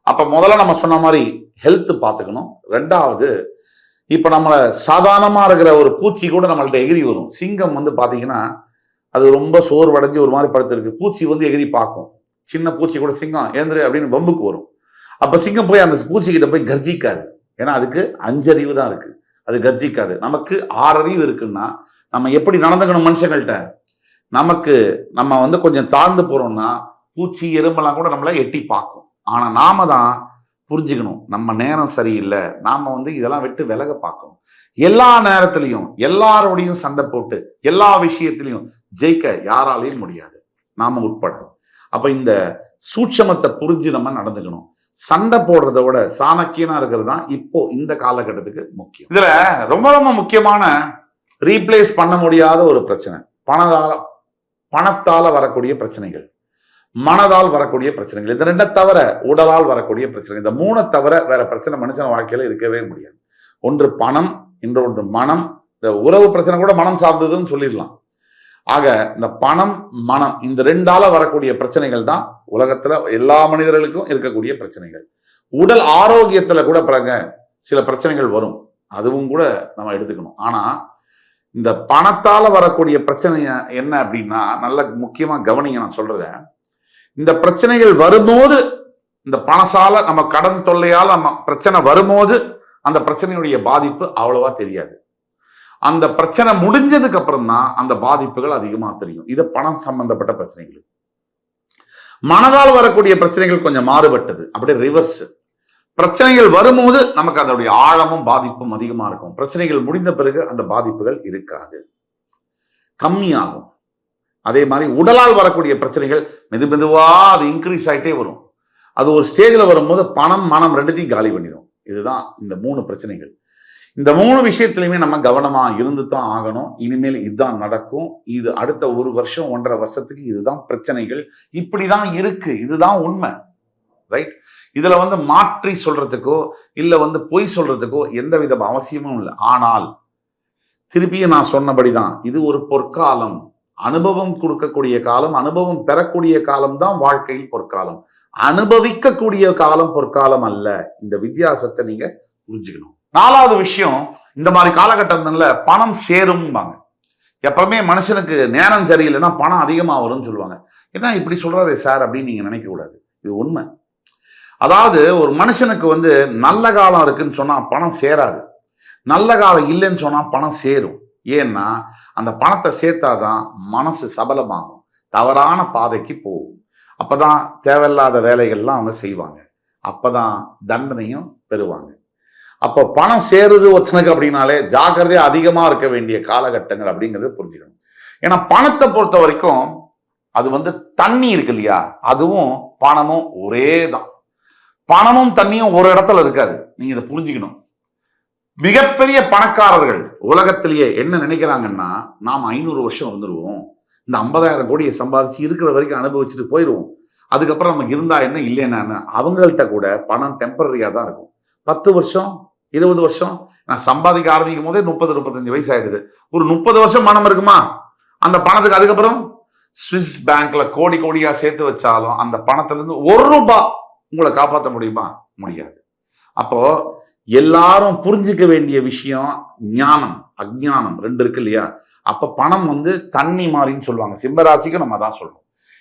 அப்ப முதல்ல நம்ம சொன்ன மாதிரி ஹெல்த் பார்த்துக்கணும். ரெண்டாவது, இப்ப நம்மள சாதாரணமா இருக்கிற ஒரு பூச்சி கூட நம்மள்ட்ட எகிரி வரும். சிங்கம் வந்து பாத்தீங்கன்னா அது ரொம்ப சோர்வடைஞ்சு ஒரு மாதிரி படுத்திருக்கு. பூச்சி வந்து எகிரி பார்க்கும். சின்ன பூச்சி கூட சிங்கம் எழுந்துரு அப்படின்னு வம்புக்கு வரும். அப்ப சிங்கம் போய் அந்த பூச்சிக்கிட்ட போய் கர்ஜிக்காது. ஏன்னா அதுக்கு 5 அறிவு தான் இருக்கு. அது கர்ஜிக்காது. நமக்கு 6 அறிவு இருக்குன்னா நம்ம எப்படி நடந்துக்கணும் மனுஷங்கள்ட்ட? நமக்கு நம்ம வந்து கொஞ்சம் தாழ்ந்து போறோம்னா பூச்சி எறும்பெல்லாம் கூட நம்மள எட்டி பார்க்கும். ஆனா நாம தான் புரிஞ்சுக்கணும், நம்ம நேரம் சரியில்லை, நாம வந்து இதெல்லாம் விட்டு விலக பார்க்கணும். எல்லா நேரத்திலையும் எல்லாரோடையும் சண்டை போட்டு எல்லா விஷயத்திலையும் ஜெயிக்க யாராலையும் முடியாது, நாம உட்பட. அப்ப இந்த சூட்சமத்தை புரிஞ்சு நம்ம நடந்துக்கணும். சண்டை போடுறத விட சாணக்கியனா இருக்கிறது தான் இப்போ இந்த காலகட்டத்துக்கு முக்கியம். இதுல ரொம்ப ரொம்ப முக்கியமான ரீப்ளேஸ் பண்ண முடியாத ஒரு பிரச்சனை பணத்தால வரக்கூடிய பிரச்சனைகள், மனதால் வரக்கூடிய பிரச்சனைகள். இந்த 2 தவிர உடலால் வரக்கூடிய பிரச்சனை, இந்த 3 தவிர வேற பிரச்சனை மனுஷன் வாழ்க்கையில இருக்கவே முடியாது. ஒன்று பணம், இன்னொன்று மனம். இந்த உறவு பிரச்சனை கூட மனம் சார்ந்ததுன்னு சொல்லிடலாம். ஆக இந்த பணம் மனம் இந்த 2ஆல வரக்கூடிய பிரச்சனைகள் தான் உலகத்துல எல்லா மனிதர்களுக்கும் இருக்கக்கூடிய பிரச்சனைகள். உடல் ஆரோக்கியத்துல கூட பிறகு சில பிரச்சனைகள் வரும், அதுவும் கூட நம்ம எடுத்துக்கணும். ஆனா இந்த பணத்தால வரக்கூடிய பிரச்சனை என்ன அப்படின்னா, நல்ல முக்கியமா கவனிங்க நான் சொல்றத. இந்த பிரச்சனைகள் வரும்போது, இந்த பணசால நம்ம கடன் தொல்லையால் நம்ம பிரச்சனை வரும்போது அந்த பிரச்சனையுடைய பாதிப்பு அவ்வளவா தெரியாது. அந்த பிரச்சனை முடிஞ்சதுக்கு அப்புறம் தான் அந்த பாதிப்புகள் அதிகமா தெரியும். இது பணம் சம்பந்தப்பட்ட பிரச்சனைகள். மனதால் வரக்கூடிய பிரச்சனைகள் கொஞ்சம் மாறுபட்டது, அப்படியே ரிவர்ஸ். பிரச்சனைகள் வரும்போது நமக்கு அதனுடைய ஆழமும் பாதிப்பும் அதிகமா இருக்கும். பிரச்சனைகள் முடிந்த பிறகு அந்த பாதிப்புகள் இருக்காது, கம்மியாகும். அதே மாதிரி உடலால் வரக்கூடிய பிரச்சனைகள் மெதுவா அது இன்க்ரீஸ் ஆகிட்டே வரும். அது ஒரு ஸ்டேஜில் வரும்போது பணம் மனம் 2த்தையும் காலி பண்ணிடும். இதுதான் இந்த 3 பிரச்சனைகள். இந்த 3 விஷயத்திலுமே நம்ம கவனமா இருந்து தான் ஆகணும். இனிமேல் இதுதான் நடக்கும். இது அடுத்த 1 வருஷம் 1.5 வருஷத்துக்கு இதுதான் பிரச்சனைகள், இப்படிதான் இருக்கு, இதுதான் உண்மை. ரைட்? இதுல வந்து மாற்றி சொல்றதுக்கோ இல்ல வந்து பொய் சொல்றதுக்கோ எந்த வித அவசியமும் இல்லை. ஆனால் திருப்பியும் நான் சொன்னபடிதான், இது ஒரு பொற்காலம், அனுபவம் கொடுக்கக்கூடிய காலம், அனுபவம் பெறக்கூடிய காலம் தான் வாழ்க்கையில் பொற்காலம். அனுபவிக்கக்கூடிய காலம் பொற்காலம் அல்ல. இந்த வித்தியாசத்தை நீங்க புரிஞ்சுக்கணும். 4வது விஷயம், இந்த மாதிரி காலகட்டங்கள்ல பணம் சேரும்பாங்க. எப்பவுமே மனுஷனுக்கு நேரம் சரியில்லைன்னா பணம் அதிகமா வரும்னு சொல்லுவாங்க. ஏன்னா இப்படி சொல்றாரு சார் அப்படின்னு நீங்க நினைக்க கூடாது. இது உண்மை. அதாவது ஒரு மனுஷனுக்கு வந்து நல்ல காலம் இருக்குன்னு சொன்னா பணம் சேராது, நல்ல காலம் இல்லைன்னு சொன்னா பணம் சேரும். ஏன்னா அந்த பணத்தை சேர்த்தாதான் மனசு சபலமாகும், தவறான பாதைக்கு போகும். அப்பதான் தேவையில்லாத வேலைகள்லாம் அவங்க செய்வாங்க, அப்பதான் தண்டனையும் பெறுவாங்க. அப்போ பணம் சேருது ஒருத்தனுக்கு அப்படின்னாலே ஜாக்கிரதையா அதிகமா இருக்க வேண்டிய காலகட்டங்கள் அப்படிங்கிறது புரிஞ்சுக்கணும். ஏன்னா பணத்தை பொறுத்த வரைக்கும் அது வந்து தண்ணி இருக்கு இல்லையா, அதுவும் பணமும் ஒரே தான். பணமும் தண்ணியும் ஒரு இடத்துல இருக்காது, நீங்க இதை புரிஞ்சுக்கணும். மிகப்பெரிய பணக்காரர்கள் உலகத்திலேயே என்ன நினைக்கிறாங்கன்னா, நாம் 500 வருஷம் வந்துடுவோம், இந்த 50,000 கோடியை சம்பாதிச்சு இருக்கிற வரைக்கும் அனுபவிச்சுட்டு போயிடுவோம், அதுக்கப்புறம் நமக்கு இருந்தா என்ன இல்லைன்னா. அவங்கள்ட்ட கூட பணம் டெம்பரரியா தான் இருக்கும். 10 வருஷம் 20 வருஷம் நான் சம்பாதிக்க ஆரம்பிக்கும் போதே 30-35 வயசு ஆயிடுது. ஒரு 30 வருஷம் பணம் இருக்குமா அந்த பணத்துக்கு? அதுக்கப்புறம் சுவிஸ் பேங்க்ல கோடி கோடியா சேர்த்து வச்சாலும் அந்த பணத்துல இருந்து 1 ரூபாய் உங்களை காப்பாற்ற முடியுமா? முடியாது. அப்போ எல்லாரும் புரிஞ்சுக்க வேண்டிய விஷயம் ஞானம் அஜ்ஞானம் 2 இருக்கு இல்லையா. அப்ப பணம் வந்து தண்ணி மாதிரின்னு சொல்லுவாங்க. சிம்மராசிக்கு நம்ம தான் சொல்றோம்.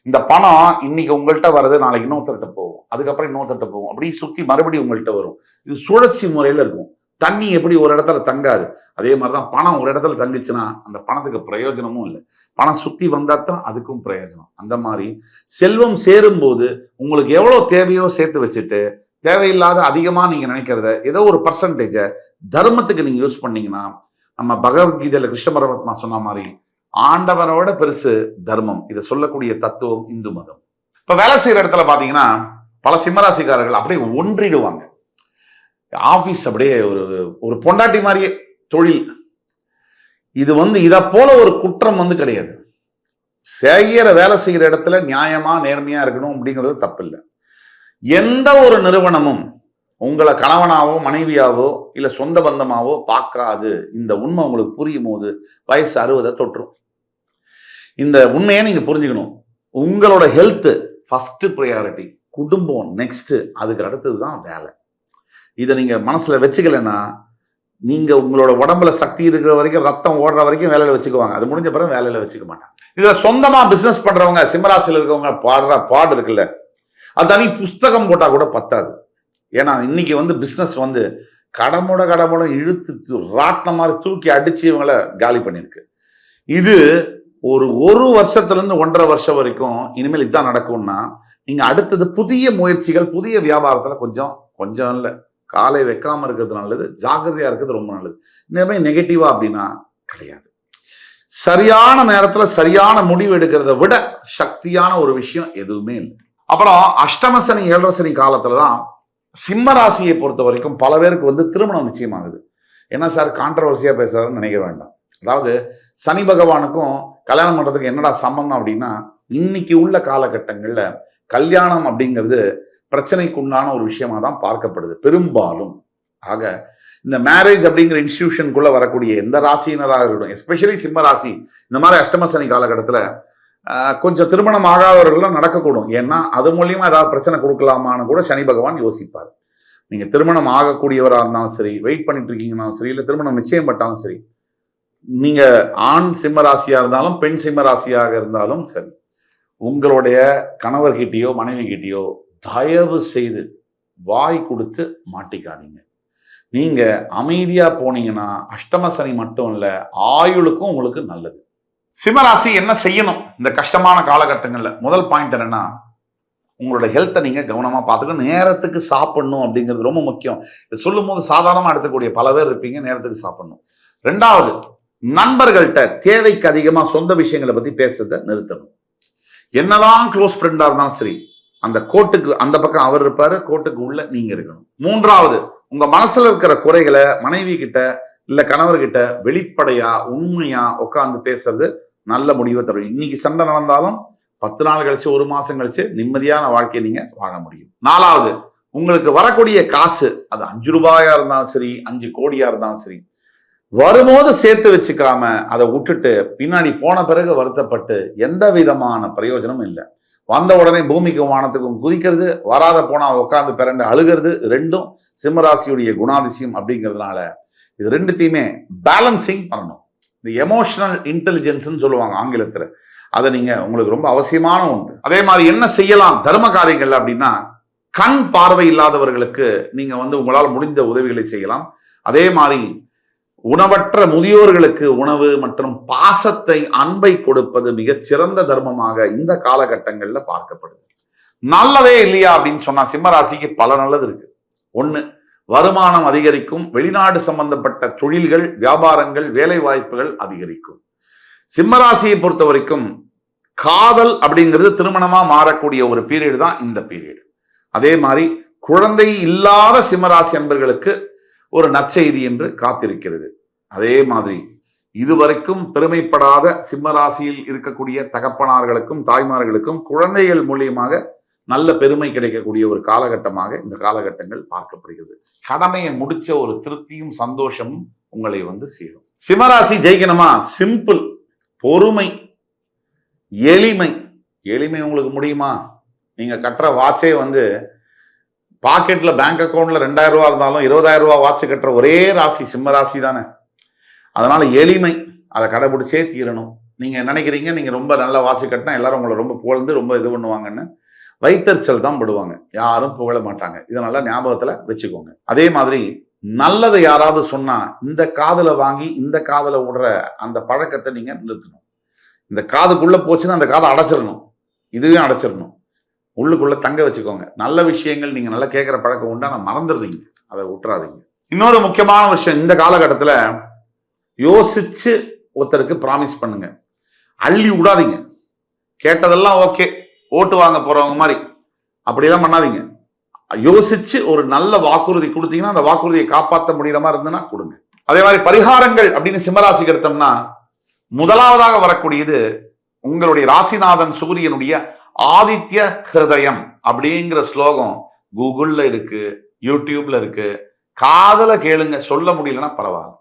இந்த பணம் இன்னைக்கு உங்கள்கிட்ட வருது, நாளைக்கு இன்னொருத்தர்கிட்ட போகும், அதுக்கப்புறம் இன்னொருத்தர்கிட்ட போகும், அப்படி சுத்தி மறுபடியும் உங்கள்கிட்ட வரும். இது சுழற்சி முறையில இருக்கும். தண்ணி எப்படி ஒரு இடத்துல தங்காது, அதே மாதிரிதான் பணம் ஒரு இடத்துல தங்குச்சுன்னா அந்த பணத்துக்கு பிரயோஜனமும் இல்லை. பணம் சுத்தி வந்தா தான் அதுக்கும் பிரயோஜனம். அந்த மாதிரி செல்வம் சேரும் போது உங்களுக்கு எவ்வளவு தேவையோ சேர்த்து வச்சுட்டு, தேவையில்லாத அதிகமா நீங்க நினைக்கிறத ஏதோ ஒரு பர்சன்டேஜ தர்மத்துக்கு நீங்க யூஸ் பண்ணீங்கன்னா, நம்ம பகவத்கீதையில கிருஷ்ண பரமாத்மா சொன்ன மாதிரி ஆண்டவனோட பெருசு தர்மம். இதை சொல்லக்கூடிய தத்துவம் இந்து மதம். இப்ப வேலை செய்யற இடத்துல பாத்தீங்கன்னா பல சிம்மராசிக்காரர்கள் அப்படியே ஒன்றிடுவாங்க. ஆபீஸ் அப்படியே ஒரு பொண்டாட்டி மாதிரியே தொழில். இது வந்து இதை போல ஒரு குற்றம் வந்து கிடையாது. வேலை செய்கிற இடத்துல நியாயமா நேர்மையா இருக்கணும் அப்படிங்கிறது தப்பு இல்லை. எந்த ஒரு நிறுவனமும் உங்களை கணவனாவோ மனைவியாவோ இல்ல சொந்த பந்தமாவோ பார்க்காது. இந்த உண்மை உங்களுக்கு புரியும் போது வயசு 60 தொற்றும். இந்த உண்மையை நீங்க புரிஞ்சுக்கணும். உங்களோட ஹெல்த் ஃபர்ஸ்ட் ப்ரையாரிட்டி. குடும்பம் நெக்ஸ்ட், அதுக்கு அடுத்ததுதான் வேலை. இதை நீங்க மனசுல வச்சுக்கலன்னா, நீங்க உங்களோட உடம்புல சக்தி இருக்கிற வரைக்கும், ரத்தம் ஓடுற வரைக்கும் வேலையில வச்சுக்குவாங்க. அது முடிஞ்ச பிறகு வேலையில வச்சுக்க மாட்டாங்க. இதுல சொந்தமா பிசினஸ் பண்றவங்க, சிம்மராசியில் இருக்கவங்க பாடுற பாடு இருக்குல்ல, அது தனி புஸ்தகம் போட்டா கூட பத்தாது. ஏன்னா இன்னைக்கு வந்து பிசினஸ் வந்து கடமுட இழுத்து ராட்டின மாதிரி தூக்கி அடிச்சு இவங்களை காலி பண்ணிருக்கு. இது ஒரு வருஷத்துல இருந்து 1.5 வருஷம் வரைக்கும் இனிமேல் இதுதான் நடக்கும்னா, நீங்க அடுத்தது புதிய முயற்சிகள், புதிய வியாபாரத்துல கொஞ்சம் இல்ல, காலை வைக்காம இருக்கிறது நல்லது, ஜாக்கிரதையா இருக்கிறது ரொம்ப நல்லது. இனிமே நெகட்டிவா அப்படின்னா கிடையாது. சரியான நேரத்துல சரியான முடிவு எடுக்கிறத விட சக்தியான ஒரு விஷயம் எதுவுமே இல்லை. அப்புறம் அஷ்டம சனி 7.5 சனி காலத்துலதான் சிம்ம ராசியை பொறுத்த வரைக்கும் பல பேருக்கு வந்து திருமணம் நிச்சயமாகுது. என்ன சார் கான்ட்ரவர்சியா பேசுறாருன்னு நினைக்க வேண்டாம். அதாவது சனி பகவானுக்கும் கல்யாணம் பண்றதுக்கு என்னடா சம்பந்தம் அப்படின்னா, இன்னைக்கு உள்ள காலகட்டங்கள்ல கல்யாணம் அப்படிங்கிறது பிரச்சனைக்குண்டான ஒரு விஷயமா தான் பார்க்கப்படுது பெரும்பாலும். ஆக இந்த மேரேஜ் அப்படிங்கிற இன்ஸ்டிடியூஷனுக்குள்ள வரக்கூடிய எந்த ராசியினராக இருக்கட்டும், எஸ்பெஷலி சிம்ம ராசி, இந்த மாதிரி அஷ்டம சனி காலகட்டத்துல கொஞ்சம் திருமணம் ஆகாதவர்களும் நடக்கக்கூடும். ஏன்னா அது மூலியமா ஏதாவது பிரச்சனை கொடுக்கலாமான்னு கூட சனி பகவான் யோசிப்பார். நீங்க திருமணம் ஆகக்கூடியவராக இருந்தாலும் சரி, வெயிட் பண்ணிட்டு இருக்கீங்கன்னாலும் சரி, இல்லை திருமணம் நிச்சயம் பட்டாலும் சரி, நீங்க ஆண் சிம்ம ராசியா இருந்தாலும் பெண் சிம்ம ராசியாக இருந்தாலும் சரி, உங்களுடைய கணவர்கிட்டயோ மனைவி கிட்டயோ தயவு செய்து வாய் கொடுத்து மாட்டிக்காதீங்க. நீங்க அமைதியா போனீங்கன்னா அஷ்டம சனி மட்டும் இல்ல, ஆயுளுக்கும் உங்களுக்கு நல்லது. சிம்மராசி என்ன செய்யணும் இந்த கஷ்டமான காலகட்டங்கள்ல? முதல் பாயிண்ட் என்னன்னா, உங்களோட ஹெல்த்தை நீங்க கவனமா பார்த்துக்கணும். நேரத்துக்கு சாப்பிடணும் அப்படிங்கிறது ரொம்ப முக்கியம். இதை சொல்லும் போது சாதாரணமா எடுத்துக்கூடிய பல பேர் இருப்பீங்க, நேரத்துக்கு சாப்பிடணும். 2வது, நண்பர்கள்ட்ட தேவைக்கு அதிகமா சொந்த விஷயங்களை பத்தி பேசுறதை நிறுத்தணும். என்னதான் க்ளோஸ் ஃப்ரெண்டா இருந்தாலும் சரி, அந்த கோட்டுக்கு அந்த பக்கம் அவர் இருப்பாரு, கோட்டுக்கு உள்ள நீங்க இருக்கணும். 3வது, உங்க மனசுல இருக்கிற குறைகளை மனைவி கிட்ட இல்ல கணவர்கிட்ட வெளிப்படையா உண்மையா உட்கார்ந்து பேசுறது நல்ல முடிவை தரும். இன்னைக்கு சண்டை நடந்தாலும் 10 நாள் கழிச்சு 1 மாசம் கழிச்சு நிம்மதியான வாழ்க்கையை நீங்க வாழ முடியும். 4வது, உங்களுக்கு வரக்கூடிய காசு அது 5 ரூபாயா இருந்தாலும் சரி, 5 கோடியா இருந்தாலும் சரி, வரும்போது சேர்த்து வச்சுக்காம அதை விட்டுட்டு பின்னாடி போன பிறகு வருத்தப்பட்டு எந்த விதமான பிரயோஜனமும் இல்லை. வந்த உடனே பூமிக்கும் வானத்துக்கும் குதிக்கிறது, வராத போனா உட்கார்ந்து பிறண்டு அழுகிறது, ரெண்டும் சிம்மராசியுடைய குணாதிசயம் அப்படிங்கிறதுனால இது ரெண்டுத்தையுமே பேலன்சிங் பண்ணணும். இந்த எமோஷனல் இன்டெலிஜென்ஸ் சொல்லுவாங்க ஆங்கிலத்துல, அதை நீங்க உங்களுக்கு ரொம்ப அவசியமான ஒன்று. அதே மாதிரி என்ன செய்யலாம் தர்ம காரியங்கள் அப்படின்னா, கண் பார்வை இல்லாதவர்களுக்கு நீங்க வந்து உங்களால் முடிந்த உதவிகளை செய்யலாம். அதே மாதிரி உணவற்ற முதியோர்களுக்கு உணவு மற்றும் பாசத்தை, அன்பை கொடுப்பது மிகச் சிறந்த தர்மமாக இந்த காலகட்டங்கள்ல பார்க்கப்படுது. நல்லதே இல்லையா அப்படின்னு சொன்னா சிம்மராசிக்கு பல நல்லது இருக்கு. 1, வருமானம் அதிகரிக்கும், வெளிநாடு சம்பந்தப்பட்ட தொழில்கள், வியாபாரங்கள், வேலை வாய்ப்புகள் அதிகரிக்கும். சிம்மராசியை பொறுத்த வரைக்கும் காதல் அப்படிங்கிறது திருமணமா மாறக்கூடிய ஒரு பீரியட் தான் இந்த பீரியட். அதே மாதிரி குழந்தை இல்லாத சிம்மராசி அன்பர்களுக்கு ஒரு நற்செய்தி என்று காத்திருக்கிறது. அதே மாதிரி இதுவரைக்கும் பெருமைப்படாத சிம்மராசியில் இருக்கக்கூடிய தகப்பனார்களுக்கும் தாய்மார்களுக்கும் குழந்தைகள் மூலியமாக நல்ல பெருமை கிடைக்கக்கூடிய ஒரு காலகட்டமாக இந்த காலகட்டங்கள் பார்க்கப்படுகிறது. கடமையை முடிச்ச ஒரு திருப்தியும் சந்தோஷமும் உங்களை வந்து சேரும். சிம்மராசி ஜெயிக்கணுமா? சிம்பிள், பொறுமை, எளிமை. எளிமை உங்களுக்கு முடியுமா? நீங்க கட்டுற வாட்சே வந்து பாக்கெட்ல பேங்க் அக்கௌண்ட்ல 2000 ரூபா இருந்தாலும் 20,000 ரூபா வாட்ச் கட்டுற ஒரே ராசி சிம்ம ராசி தானே. அதனால எளிமை, அதை கடைபிடிச்சே தீரணும். நீங்க நினைக்கிறீங்க நீங்க ரொம்ப நல்ல வாட்ச் கட்டினா எல்லாரும் உங்களை ரொம்ப புகழ்ந்து ரொம்ப இது பண்ணுவாங்கன்னு, வைத்தறிச்சல் தான் படுவாங்க, யாரும் புகழ மாட்டாங்க. இதை நல்லா ஞாபகத்துல வச்சுக்கோங்க. அதே மாதிரி நல்லதை யாராவது சொன்னா இந்த காதுல வாங்கி இந்த காதுல விடுற அந்த பழக்கத்தை நீங்க நிறுத்தணும். இந்த காதுக்குள்ள போச்சுன்னா அந்த காதை அடைச்சிடணும், இதுவே அடைச்சிடணும், உள்ளுக்குள்ள தங்க வச்சுக்கோங்க. நல்ல விஷயங்கள் நீங்க நல்லா கேட்கிற பழக்கம் உண்டா, நான் மறந்துடுறீங்க, அதை விட்டுறாதீங்க. இன்னொரு முக்கியமான விஷயம், இந்த காலகட்டத்துல யோசிச்சு ஒருத்தருக்கு ப்ராமிஸ் பண்ணுங்க, அள்ளி விடாதீங்க. கேட்டதெல்லாம் ஓகே, ஓட்டு வாங்க போறவங்க மாதிரி அப்படியெல்லாம் பண்ணாதீங்க. யோசிச்சு ஒரு நல்ல வாக்குறுதி கொடுத்தீங்கன்னா அந்த வாக்குறுதியை காப்பாற்ற முடிகிற மாதிரி இருந்ததுன்னா கொடுங்க. அதே மாதிரி பரிகாரங்கள் அப்படின்னு சிம்மராசிக்கு எடுத்தோம்னா, முதலாவதாக வரக்கூடியது உங்களுடைய ராசிநாதன் சூரியனுடைய ஆதித்ய ஹிருதயம் அப்படிங்கிற ஸ்லோகம் கூகுள்ல இருக்கு, யூடியூப்ல இருக்கு. காதல கேளுங்க, சொல்ல முடியலன்னா பரவாயில்ல,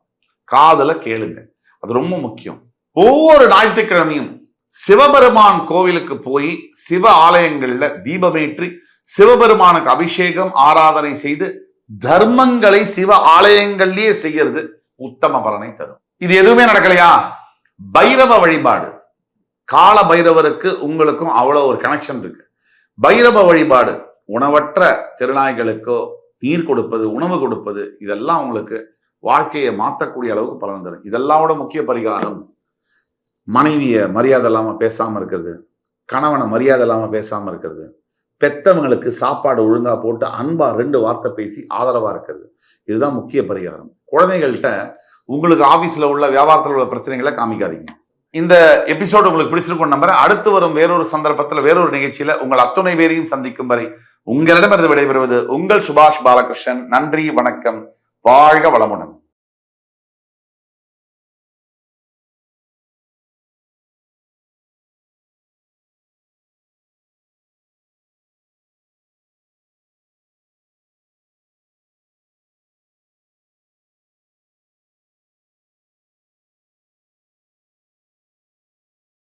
காதல கேளுங்க, அது ரொம்ப முக்கியம். ஒவ்வொரு ஞாயிற்றுக்கிழமையும் சிவபெருமான் கோவிலுக்கு போய் சிவ ஆலயங்கள்ல தீபமேற்றி சிவபெருமானுக்கு அபிஷேகம் ஆராதனை செய்து தர்மங்களை சிவ ஆலயங்கள்லயே செய்யறது உத்தம பலனை தரும். இது எதுவுமே நடக்கலையா? பைரவ வழிபாடு. கால பைரவருக்கு உங்களுக்கும் அவ்வளவு ஒரு கனெக்ஷன் இருக்கு. பைரவ வழிபாடு, உணவற்ற திருநாய்களுக்கோ நீர் கொடுப்பது, உணவு கொடுப்பது, இதெல்லாம் உங்களுக்கு வாழ்க்கையை மாற்றக்கூடிய அளவுக்கு பலன் தரும். இதெல்லாமோட முக்கிய பரிகாரம் மனைவிய மரியாதை இல்லாம பேசாம இருக்கிறது, கணவனை மரியாதை இல்லாம பேசாம இருக்கிறது, பெத்தவங்களுக்கு சாப்பாடு ஒழுங்கா போட்டு அன்பா 2 வார்த்தை பேசி ஆதரவா இருக்கிறது. இதுதான் முக்கிய பரிகாரம். குழந்தைகள்கிட்ட உங்களுக்கு ஆபீஸ்ல உள்ள வியாபாரத்தில் உள்ள பிரச்சனைகளை காமிக்காதீங்க. இந்த எபிசோடு உங்களுக்கு பிடிச்சிருக்கும் நம்புறேன். அடுத்து வரும் வேறொரு சந்தர்ப்பத்தில் வேறொரு நிகழ்ச்சியில உங்கள் அத்துணை பேரையும் சந்திக்கும் வரை உங்களிடமிருந்து விடைபெறுவது உங்கள் சுபாஷ் பாலகிருஷ்ணன். நன்றி, வணக்கம், வாழ்க வளமுடன்.